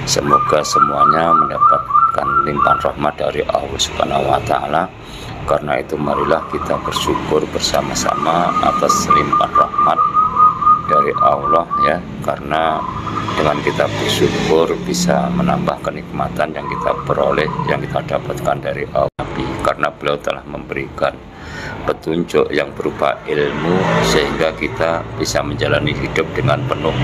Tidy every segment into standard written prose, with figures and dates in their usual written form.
Semoga semuanya mendapatkan limpahan rahmat dari Allah Subhanahu wa Ta'ala. Karena itu, marilah kita bersyukur bersama-sama atas limpahan rahmat dari Allah ya, karena dengan kita bersyukur bisa menambah kenikmatan yang kita peroleh, yang kita dapatkan dari Allah. Karena beliau telah memberikan petunjuk yang berupa ilmu, sehingga kita bisa menjalani hidup dengan penuh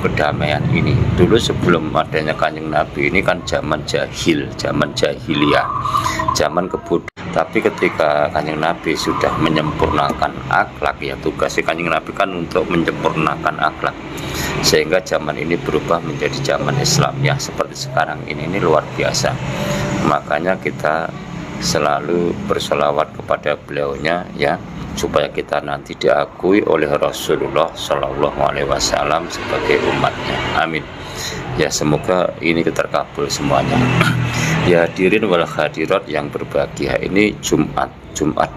kedamaian ini. Dulu sebelum adanya Kanjeng Nabi ini kan zaman jahil, zaman jahiliyah, zaman kebodohan. Tapi ketika Kanjeng Nabi sudah menyempurnakan akhlak, ya tugasnya Kanjeng Nabi kan untuk menyempurnakan akhlak, sehingga zaman ini berubah menjadi zaman Islam ya, seperti sekarang ini luar biasa. Makanya kita selalu berselawat kepada beliaunya ya, supaya kita nanti diakui oleh Rasulullah Shallallahu Alaihi Wasallam sebagai umatnya. Amin. Ya, semoga ini terkabul semuanya. Ya, hadirin wal hadirat yang berbahagia, ini Jumat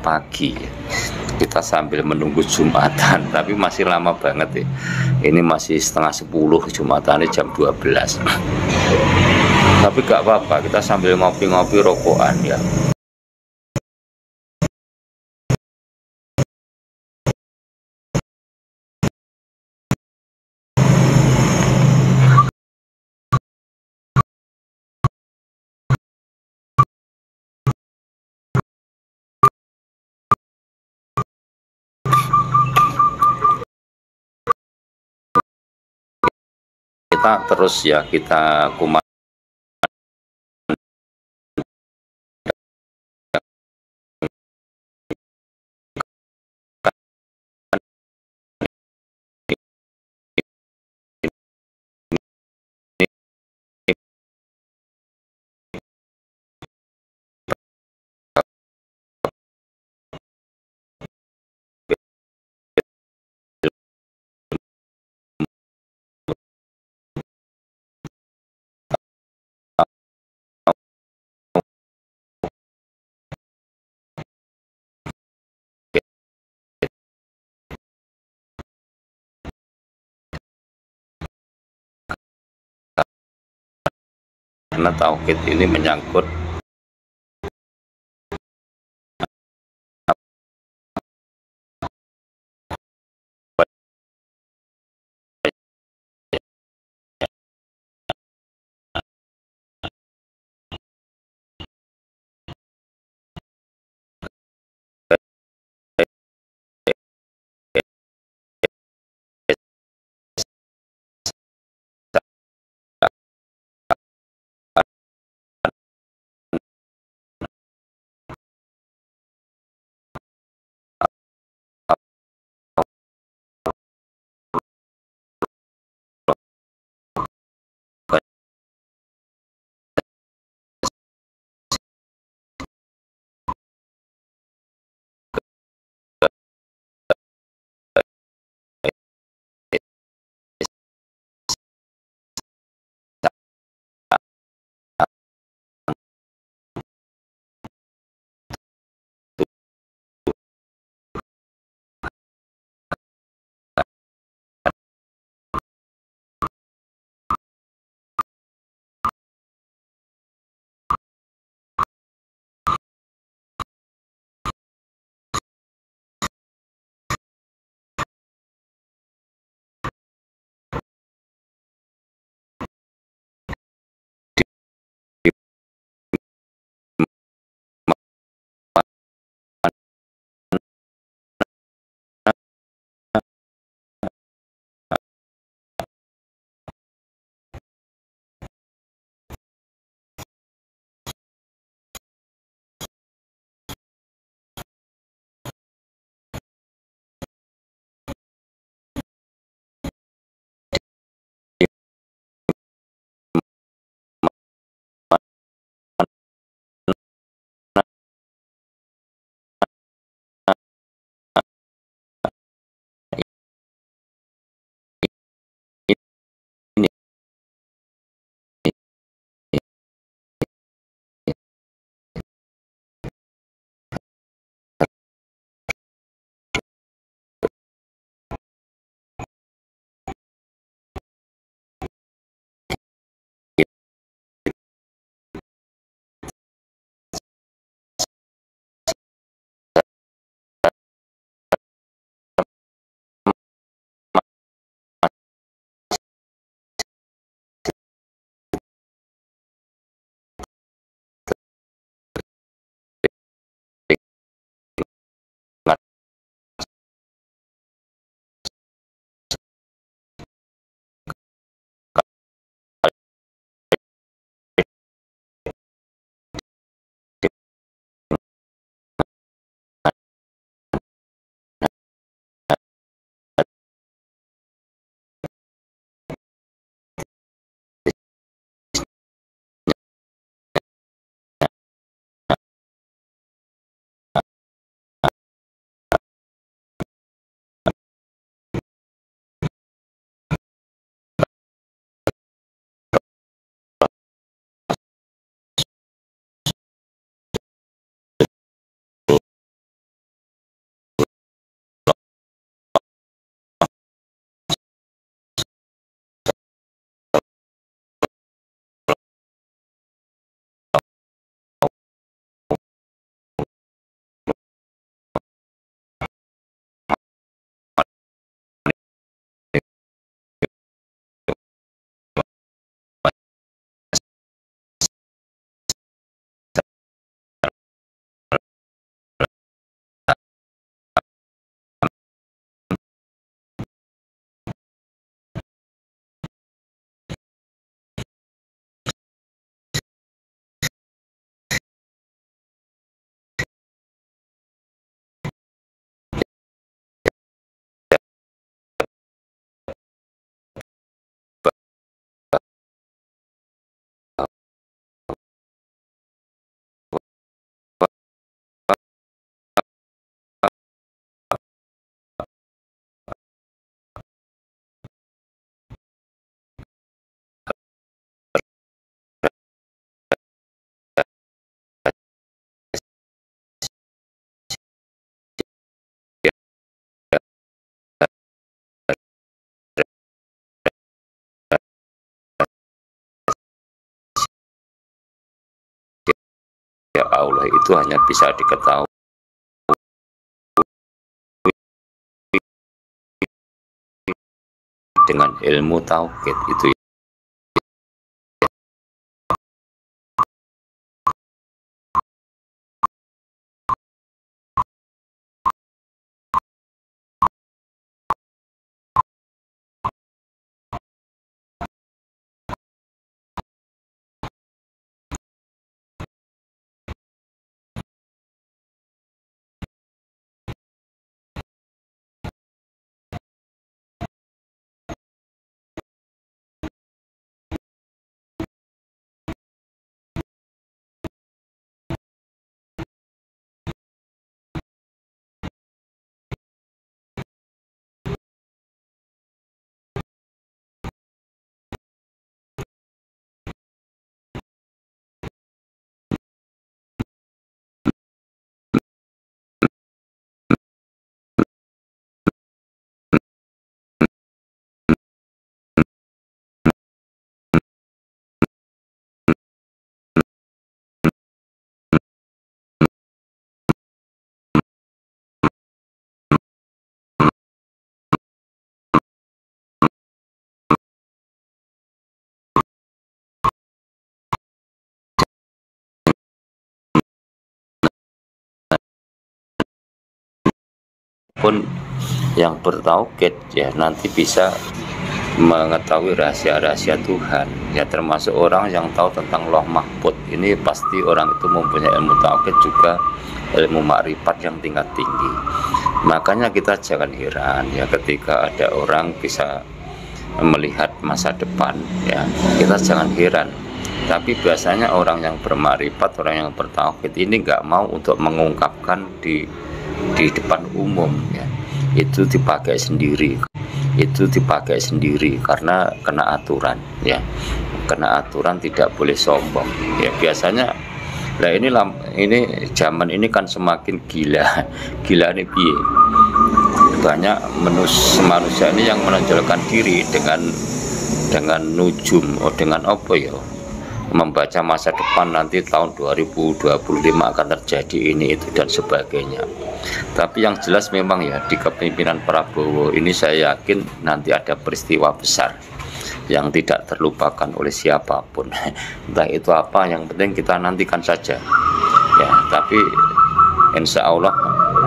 pagi. Kita sambil menunggu Jumatan, tapi masih lama banget ya. Ini masih setengah 10, Jumatannya jam 12. Tapi gak apa-apa, kita sambil ngopi-ngopi rokokan ya. Kita terus ya, kita kumat karena tauhid ini menyangkut Allah itu hanya bisa diketahui dengan ilmu tauhid itu. Pun yang bertauhid ya nanti bisa mengetahui rahasia-rahasia Tuhan ya, termasuk orang yang tahu tentang Lauh Mahfuz. Ini pasti orang itu mempunyai ilmu tauhid, juga ilmu makrifat yang tingkat tinggi. Makanya kita jangan heran ya ketika ada orang bisa melihat masa depan ya, kita jangan heran. Tapi biasanya orang yang bermakrifat, orang yang bertauhid ini nggak mau untuk mengungkapkan di depan umum ya, itu dipakai sendiri, karena kena aturan ya, kena aturan, tidak boleh sombong ya. Biasanya lah ini zaman ini kan semakin gila nih piye, banyak manusia ini yang menonjolkan diri dengan nujum, dengan apa ya, membaca masa depan nanti tahun 2025 akan terjadi ini itu dan sebagainya. Tapi yang jelas memang ya di kepemimpinan Prabowo ini saya yakin nanti ada peristiwa besar yang tidak terlupakan oleh siapapun. Entah itu apa, yang penting kita nantikan saja ya. Tapi insya Allah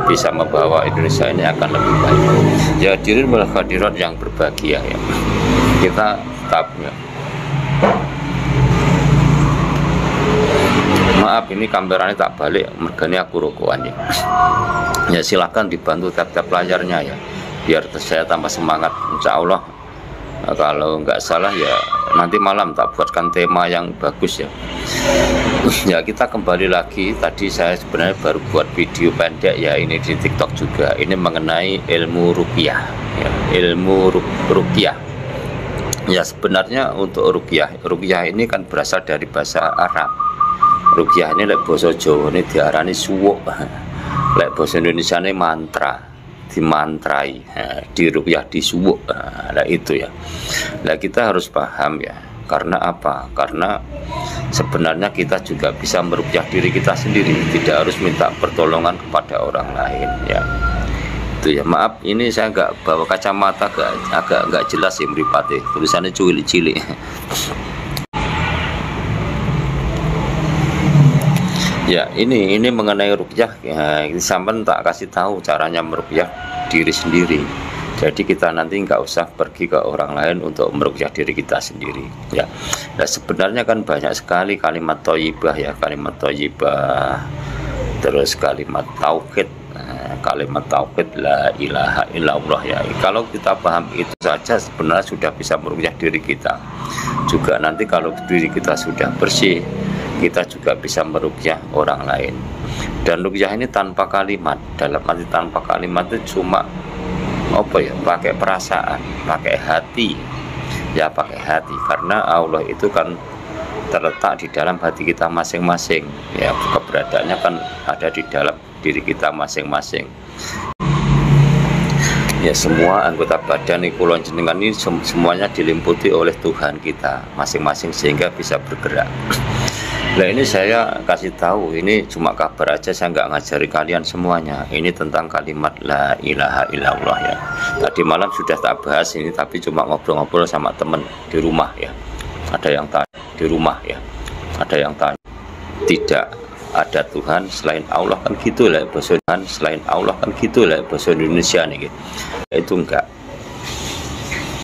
bisa membawa Indonesia ini akan lebih baik ya. Hadirin wal hadirat yang berbahagia ya, kita tetap ya. Maaf ini kameranya tak balik, mergane aku rokokan ya. Ya silahkan dibantu tap-tap layarnya ya, biar saya tambah semangat. Insya Allah kalau nggak salah ya nanti malam tak buatkan tema yang bagus ya. Ya kita kembali lagi, tadi saya sebenarnya baru buat video pendek ya, ini di TikTok juga, ini mengenai ilmu ruqyah ya, ilmu ruqyah ya. Sebenarnya untuk ruqyah ini kan berasal dari bahasa Arab. Ruqyah ini lek basa Jawa ini diarani suwuk, lek basa Indonesia ini mantra, dimantrai, di ruqyah disuwuk. Nah itu ya. Nah kita harus paham ya. Karena apa? Karena sebenarnya kita juga bisa meruqyah diri kita sendiri, tidak harus minta pertolongan kepada orang lain ya. Itu ya. Maaf ini saya nggak bawa kacamata, agak nggak jelas ya mripate. Tulisannya cilik-cilik. Ya ini mengenai ruqyah ya, sampai tak kasih tahu caranya meruqyah diri sendiri. Jadi kita nanti nggak usah pergi ke orang lain untuk meruqyah diri kita sendiri ya. Nah sebenarnya kan banyak sekali kalimat thayyibah ya, kalimat thayyibah, terus kalimat tauhid, kalimat tauhid la ilaha illallah ya. Kalau kita paham itu saja sebenarnya sudah bisa meruqyah diri kita. Juga nanti kalau diri kita sudah bersih, kita juga bisa meruqyah orang lain. Dan ruqyah ini tanpa kalimat, dalam arti tanpa kalimat itu cuma apa ya, pakai perasaan, pakai hati ya, pakai hati. Karena Allah itu kan terletak di dalam hati kita masing-masing ya, keberadaannya kan ada di dalam diri kita masing-masing ya. Semua anggota badan kulon jenengan ini semuanya diliputi oleh Tuhan kita masing-masing sehingga bisa bergerak Nah ini saya kasih tahu, ini cuma kabar aja, saya nggak ngajari kalian semuanya. Ini tentang kalimat la ilaha illallah ya. Tadi malam sudah tak bahas ini, tapi cuma ngobrol-ngobrol sama temen di rumah ya. Ada yang tanya di rumah ya, ada yang tanya, tidak ada Tuhan selain Allah kan gitu lah bahasa Tuhan selain Allah kan gitu lah bahasa Indonesia nih gitu. Itu enggak.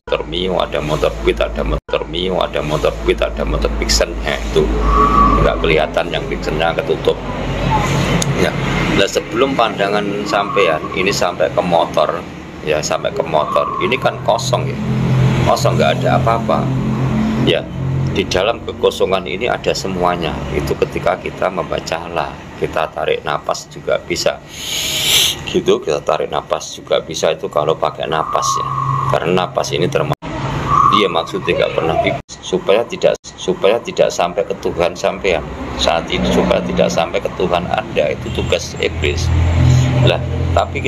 Motor Mio, ada motor Quid, ada motor Mio, ada motor Quid, ada motor Vixen, ya itu nggak kelihatan, yang Vixennya ketutup ya. Nah sebelum pandangan sampean ini sampai ke motor ya, sampai ke motor ini kan kosong ya, kosong, nggak ada apa-apa ya. Di dalam kekosongan ini ada semuanya. Itu ketika kita membaca la, kita tarik napas juga bisa gitu, kita tarik napas juga bisa, itu kalau pakai napas ya, karena napas ini termasuk dia maksudnya nggak pernah supaya tidak sampai ke Tuhan sampean saat ini, supaya tidak sampai ke Tuhan Anda, itu tugas iblis lah. Tapi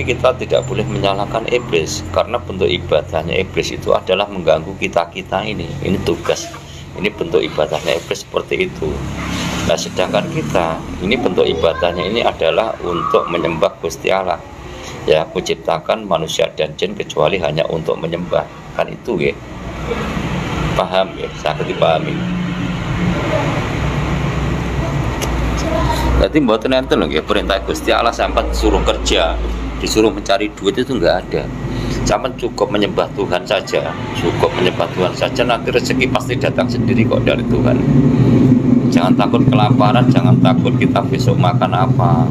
kita tidak boleh menyalahkan iblis, karena bentuk ibadahnya iblis itu adalah mengganggu kita ini tugas, ini bentuk ibadahnya iblis seperti itu. Nah sedangkan kita ini bentuk ibadahnya ini adalah untuk menyembah Gusti Allah ya. Aku ciptakan manusia dan jin kecuali hanya untuk menyembah, kan itu ya, paham ya, sangat dipahami. Berarti mboten enten lho nggih, perintah Gusti Allah sampai disuruh kerja, disuruh mencari duit itu enggak ada. Sampai cukup menyembah Tuhan saja, cukup menyembah Tuhan saja, nanti rezeki pasti datang sendiri kok dari Tuhan. Jangan takut kelaparan, jangan takut kita besok makan apa,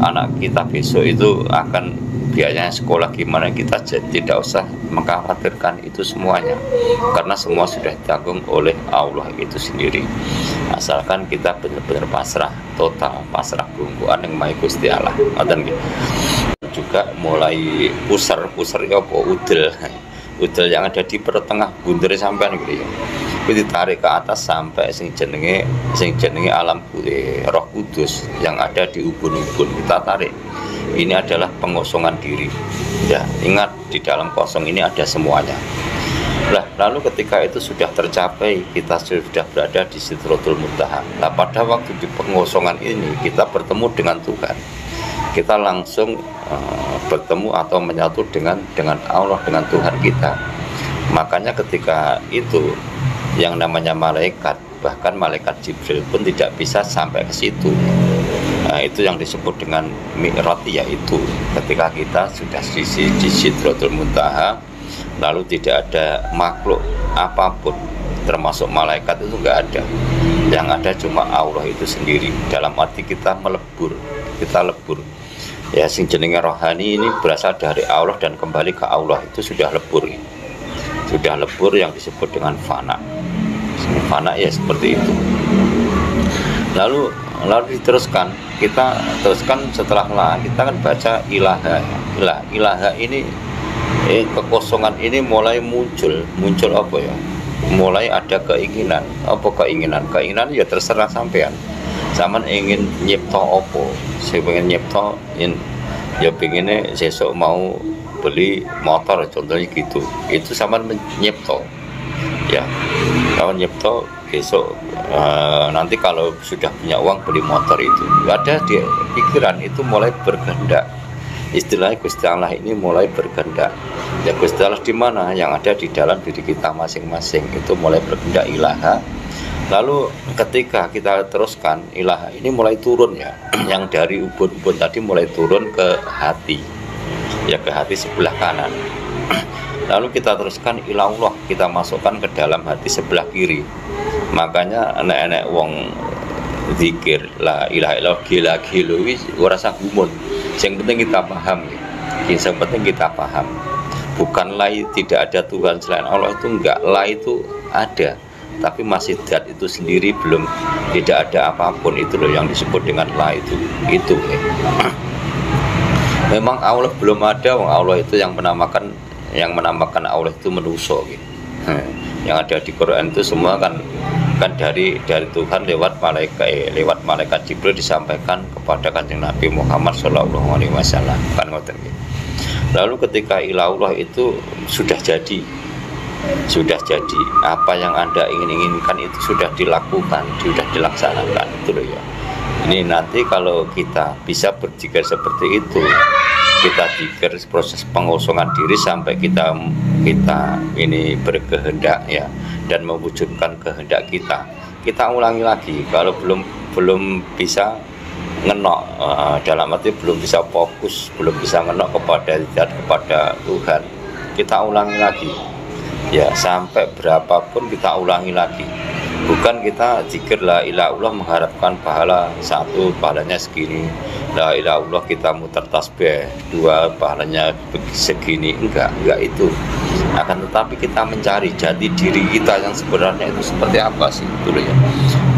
anak kita besok itu akan biayanya sekolah gimana, kita tidak usah mengkhawatirkan itu semuanya, karena semua sudah ditanggung oleh Allah itu sendiri. Asalkan kita benar-benar pasrah, total pasrah bungkuan yang Maha Gusti Allah. Juga mulai pusar ya apa udel yang ada di pertengah bunder sampean gitu ya, itu ditarik ke atas sampai sing jenenge alam roh kudus yang ada di ubun-ubun, kita tarik. Ini adalah pengosongan diri ya, ingat di dalam kosong ini ada semuanya. Lalu ketika itu sudah tercapai, kita sudah berada di Sidratul Muntaha. Nah pada waktu di pengosongan ini kita bertemu dengan Tuhan, kita langsung bertemu atau menyatu dengan Allah, dengan Tuhan kita. Makanya ketika itu yang namanya malaikat, bahkan malaikat Jibril pun tidak bisa sampai ke situ. Nah itu yang disebut dengan mi'raj, yaitu ketika kita sudah di Sidratul Muntaha, lalu tidak ada makhluk apapun termasuk malaikat itu enggak ada, yang ada cuma Allah itu sendiri. Dalam arti kita melebur, kita lebur ya, sing jenenge rohani ini berasal dari Allah dan kembali ke Allah, itu sudah lebur yang disebut dengan fana ya, seperti itu. Lalu kita teruskan setelah la, kita kan baca ilaha ini kekosongan ini mulai muncul apa ya, mulai ada keinginan ya, terserah sampean. Zaman ingin nyipto opo, saya pengen nyipto ya, pengennya sesok mau beli motor contohnya gitu, itu sama nyipto ya, kawan nyipto besok nanti kalau sudah punya uang beli motor, itu ada di pikiran, itu mulai berkehendak. Istilahnya Gusti Allah ini mulai berkehendak ya. Gusti Allah di mana? Yang ada di dalam diri kita masing-masing, itu mulai berkehendak ilaha. Lalu ketika kita teruskan ilaha ini mulai turun ya, yang dari ubun-ubun tadi mulai turun ke hati ya, ke hati sebelah kanan. Lalu kita teruskan ilallah, kita masukkan ke dalam hati sebelah kiri. Makanya enek-enek wong zikir la ilaha illallah gila-gila wis ora usah gumun. Yang penting kita paham ya. Yang penting kita paham. Bukan la tidak ada Tuhan selain Allah, itu enggak, la itu ada. Tapi masih zat itu sendiri belum, tidak ada apapun, itu loh yang disebut dengan la itu ya. Memang Allah belum ada, Allah itu yang menamakan Allah itu manusia gitu. Yang ada di Quran itu semua kan dari Tuhan lewat malaikat Jibril disampaikan kepada Kanjeng Nabi Muhammad SAW, kan ngoten gitu. Lalu ketika ilallah itu sudah jadi sudah jadi. Apa yang Anda inginkan itu sudah dilakukan, sudah dilaksanakan, itu loh ya. Ini nanti kalau kita bisa berpikir seperti itu, kita pikir proses pengosongan diri sampai kita ini berkehendak ya, dan mewujudkan kehendak kita ulangi lagi. Kalau belum bisa ngenok, dalam arti belum bisa fokus, belum bisa ngenok kepada Tuhan, kita ulangi lagi ya, sampai berapapun kita ulangi lagi. Bukan kita zikir la ilaha illallah mengharapkan pahala 1 pahalanya segini, la ilaha illallah kita muter tasbih 2 pahalanya segini, enggak itu. Akan tetapi kita mencari jati diri kita yang sebenarnya itu seperti apa sih, itu ya.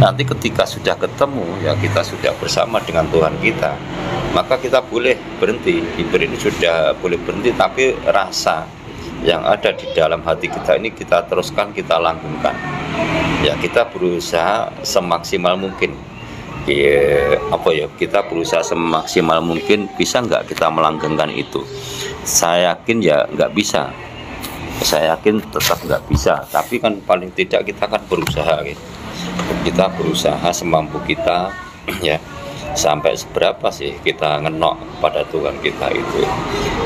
Nanti ketika sudah ketemu ya, kita sudah bersama dengan Tuhan kita, maka kita boleh berhenti. Hiber ini sudah boleh berhenti, tapi rasa yang ada di dalam hati kita ini kita teruskan, kita langgengkan ya. Kita berusaha semaksimal mungkin kita berusaha semaksimal mungkin. Bisa nggak kita melanggengkan itu? Saya yakin ya nggak bisa, saya yakin tetap nggak bisa, tapi kan paling tidak kita akan berusaha gitu. Kita berusaha semampu kita ya. Sampai seberapa sih kita ngenok pada Tuhan kita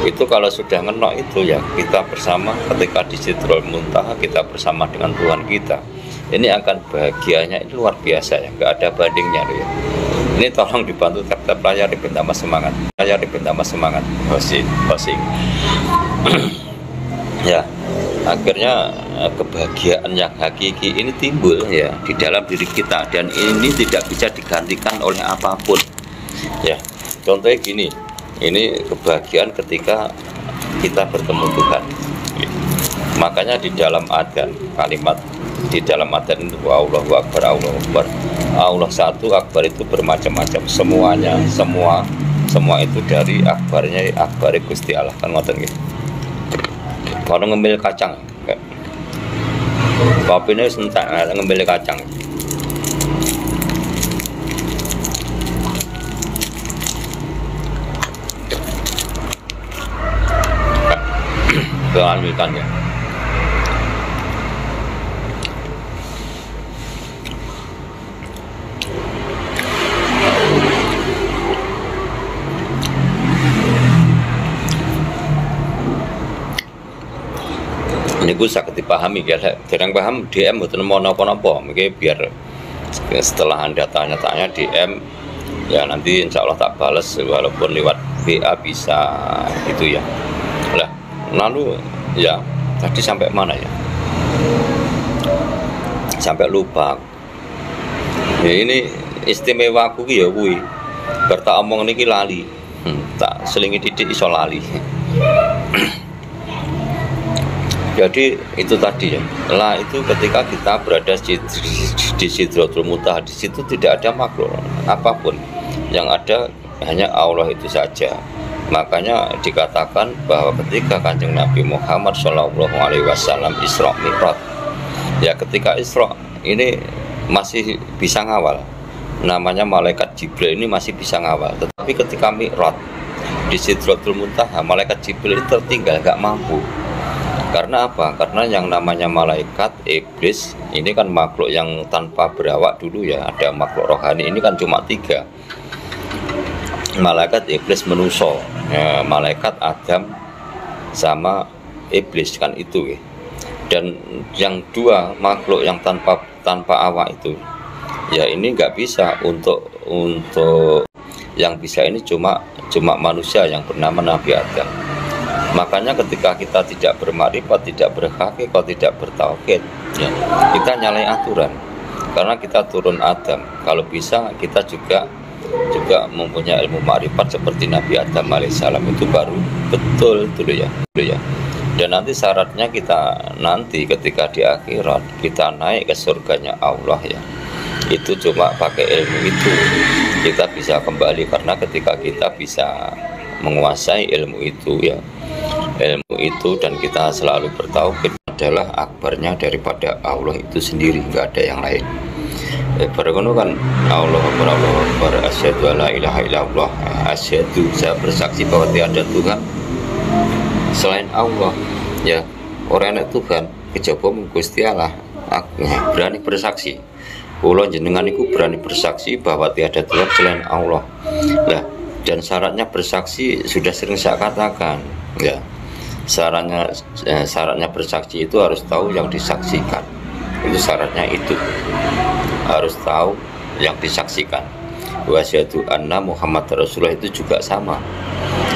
itu kalau sudah ngenok itu ya, kita bersama ketika di Sidratul Muntaha, kita bersama dengan Tuhan kita. Ini akan bahagianya itu luar biasa ya, nggak ada bandingnya loh ya. Ini tolong dibantu tap-tap layar, diberi tambah semangat hosting ya. Akhirnya kebahagiaan yang hakiki ini timbul ya di dalam diri kita, dan ini tidak bisa digantikan oleh apapun ya. Contohnya gini, ini kebahagiaan ketika kita bertemu Tuhan. Makanya di dalam adzan, kalimat di dalam adzan itu Allahu Akbar, Allahu Akbar, Allah satu, Akbar itu bermacam-macam, semuanya semua itu dari akbarnya, akbar Gusti Allah, kan ngoten gitu. Kalau ngambil kacang, kopi ini sentak, ngambil kacang. Kelanjutan ya. Ini gue sakit dipahami ya, jarang paham DM betul mau nopo-nopo, mungkin biar setelah Anda tanya-tanya DM ya, nanti insya Allah tak balas, walaupun lewat WA bisa itu ya. Lalu ya tadi sampai mana ya, sampai lupa ya. Ini istimewa aku ya kuwi, bertak omong niki lali, tak selingi titik iso lali. Jadi itu tadi ya, lah itu ketika kita berada di Sidratul Muntaha, di situ tidak ada makhluk apapun, yang ada hanya Allah itu saja. Makanya dikatakan bahwa ketika Kanjeng Nabi Muhammad SAW Isra Mi'raj ya, ketika Isra ini masih bisa ngawal, namanya malaikat Jibril ini masih bisa ngawal. Tetapi ketika Mi'raj di Sidratul Muntaha, malaikat Jibril ini tertinggal, nggak mampu. Karena apa? Karena yang namanya malaikat, iblis ini kan makhluk yang tanpa berawak dulu ya. Ada makhluk rohani ini kan cuma 3, malaikat, iblis, manusia ya, malaikat Adam sama iblis kan itu ya. Dan yang 2 makhluk yang tanpa awak itu ya, ini nggak bisa. Untuk yang bisa ini cuma manusia yang bernama Nabi Adam. Makanya ketika kita tidak bermakrifat, tidak berhakikat, tidak bertauhid ya, kita nyalai aturan. Karena kita turun Adam, kalau bisa kita juga mempunyai ilmu makrifat seperti Nabi Adam alaihissalam, itu baru betul dulu ya. Dan nanti syaratnya kita nanti ketika di akhirat kita naik ke surganya Allah ya, itu cuma pakai ilmu itu kita bisa kembali. Karena ketika kita bisa menguasai ilmu itu ya, ilmu itu, dan kita selalu bertauhid adalah akbarnya daripada Allah itu sendiri, nggak ada yang lain. Berkono kan Allah Akbar, asyhadu alla ilaha illallah, asyhadu, saya bersaksi bahwa tidak ada Tuhan selain Allah ya. Orang yang Tuhan kejaba mung Gusti Allah. Aku berani bersaksi. Kula jenengan iku berani bersaksi bahwa tiada Tuhan selain Allah. Lah, dan syaratnya bersaksi sudah sering saya katakan, ya. Syaratnya bersaksi itu harus tahu yang disaksikan. Itu syaratnya itu. Harus tahu yang disaksikan. Wa asyhadu anna Muhammad Rasulullah itu juga sama.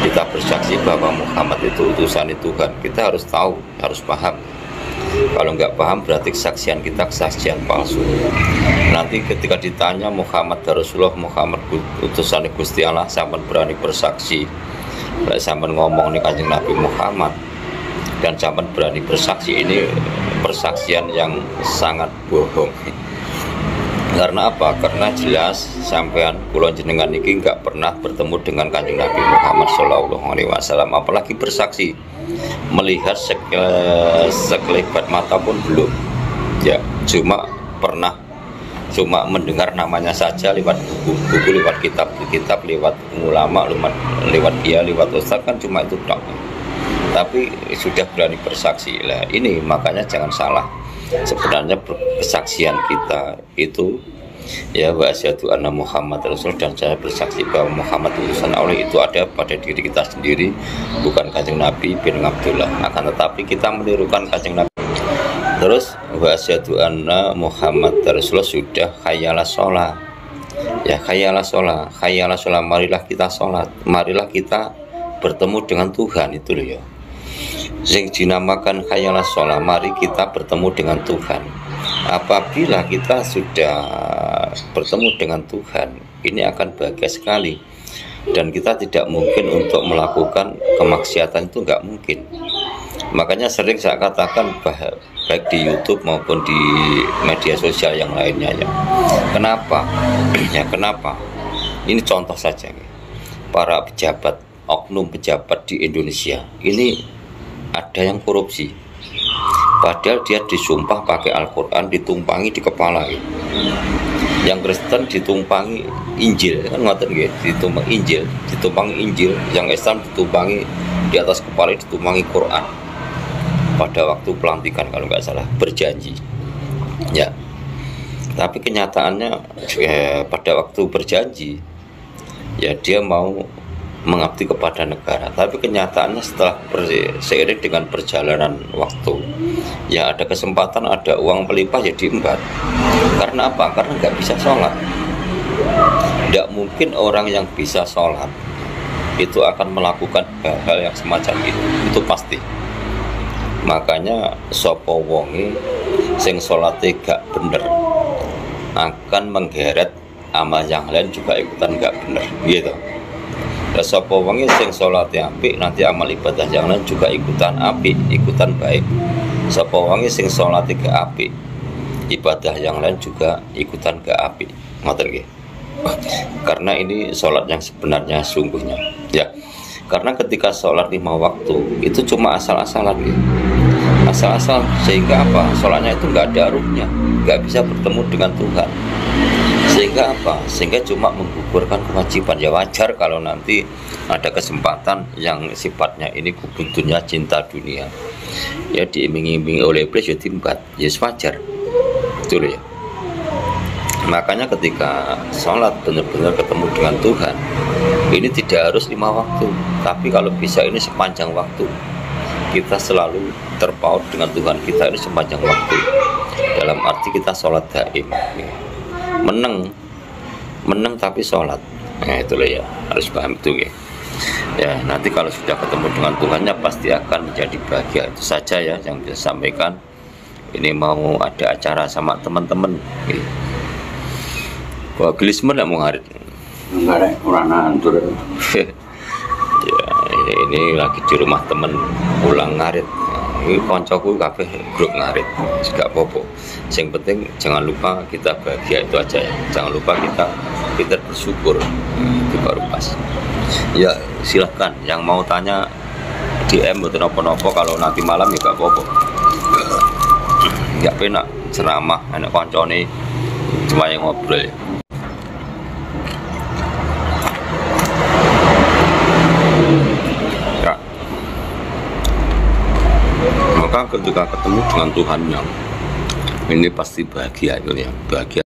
Kita bersaksi bahwa Muhammad itu utusan Tuhan. Kita harus tahu, harus paham. Kalau nggak paham berarti kesaksian kita kesaksian palsu. Nanti ketika ditanya Muhammad Rasulullah, Muhammad utusan Gusti Allah, sampean berani bersaksi. Sampean ngomong nih Kanjeng Nabi Muhammad dan sampean berani bersaksi, ini persaksian yang sangat bohong. Karena apa? Karena jelas sampean kula jenengan niki nggak pernah bertemu dengan Kanjeng Nabi Muhammad SAW, apalagi bersaksi, melihat sekelebat mata pun belum. Ya, cuma mendengar namanya saja lewat buku, lewat kitab, lewat ulama, lewat dia, lewat ustaz, kan cuma itu tok. Tapi sudah berani bersaksi. Lah ini makanya jangan salah. Sebenarnya kesaksian kita itu ya wa asyhadu anna Muhammad Rasul, dan saya bersaksi bahwa Muhammad utusan Allah itu ada pada diri kita sendiri, bukan Kanjeng Nabi bin Abdullah. Akan tetapi kita menirukan Kanjeng Nabi. Terus wa asyhadu anna Muhammad Rasul sudah khayyalah sholat. Ya khayyalah sholat, marilah kita sholat, marilah kita bertemu dengan Tuhan, itu loh ya. Yang dinamakan khayyalah sholat, mari kita bertemu dengan Tuhan. Apabila kita sudah bertemu dengan Tuhan, ini akan bahagia sekali. Dan kita tidak mungkin untuk melakukan kemaksiatan, itu nggak mungkin. Makanya sering saya katakan baik di YouTube maupun di media sosial yang lainnya ya. Kenapa? Ya kenapa? Ini contoh saja. Para pejabat, oknum pejabat di Indonesia ini ada yang korupsi. Padahal dia disumpah pakai Al-Quran, ditumpangi di kepala gitu. Yang Kristen ditumpangi Injil, kan ngoten nggih, ditumpangi Injil, yang Islam ditumpangi di atas kepala, ditumpangi Quran. Pada waktu pelantikan kalau nggak salah, berjanji. Ya. Tapi kenyataannya pada waktu berjanji ya dia mau mengabdi kepada negara, tapi kenyataannya setelah seiring dengan perjalanan waktu ya ada kesempatan, ada uang melimpah ya diembat. Karena apa? Karena nggak bisa sholat. Tidak mungkin orang yang bisa sholat itu akan melakukan hal-hal yang semacam itu pasti. Makanya sopo wonge sing sholate gak bener akan menggeret amal yang lain juga ikutan gak bener gitu. Sapa wonge sing salate apik, nanti amal ibadah yang lain juga ikutan apik, ikutan baik. Sapa wonge sing salate gak apik, ibadah yang lain juga ikutan gak apik. Ngoten nggih. Karena ini salat yang sebenarnya sungguhnya. Ya. Karena ketika salat 5 waktu itu cuma asal-asalan gitu. Asal-asal, sehingga apa? Salatnya itu nggak ada ruhnya, nggak bisa bertemu dengan Tuhan. Sehingga apa? Sehingga cuma menggugurkan kewajiban. Ya wajar kalau nanti ada kesempatan yang sifatnya ini kebutuhannya cinta dunia, ya diiming-imingi oleh iblis, ya timbat, ya wajar, betul ya. Makanya ketika sholat benar-benar ketemu dengan Tuhan, ini tidak harus 5 waktu, tapi kalau bisa ini sepanjang waktu. Kita selalu terpaut dengan Tuhan kita ini sepanjang waktu. Dalam arti kita sholat daim, menang tapi sholat. Nah itulah ya, harus paham itu ya. Ya nanti kalau sudah ketemu dengan Tuhannya pasti akan menjadi bahagia. Itu saja ya yang bisa sampaikan. Ini mau ada acara sama teman-teman. Wah gelismen nggak mau ngarit? Enggak, orang nantur. Ya ini lagi di rumah temen pulang ngarit. Ini koncoku kabeh grup ngarit, gak apa-apa. Yang penting jangan lupa kita bahagia, itu aja ya. Jangan lupa kita bersyukur, itu baru pas. Ya silahkan yang mau tanya DM atau nopo-nopo, kalau nanti malam ya gak apa-apa. Gak penak ceramah, anak koncone cuma yang ngobrol ya. maka ketika ketemu dengan Tuhannya, ini pasti bahagia itu ya, bahagia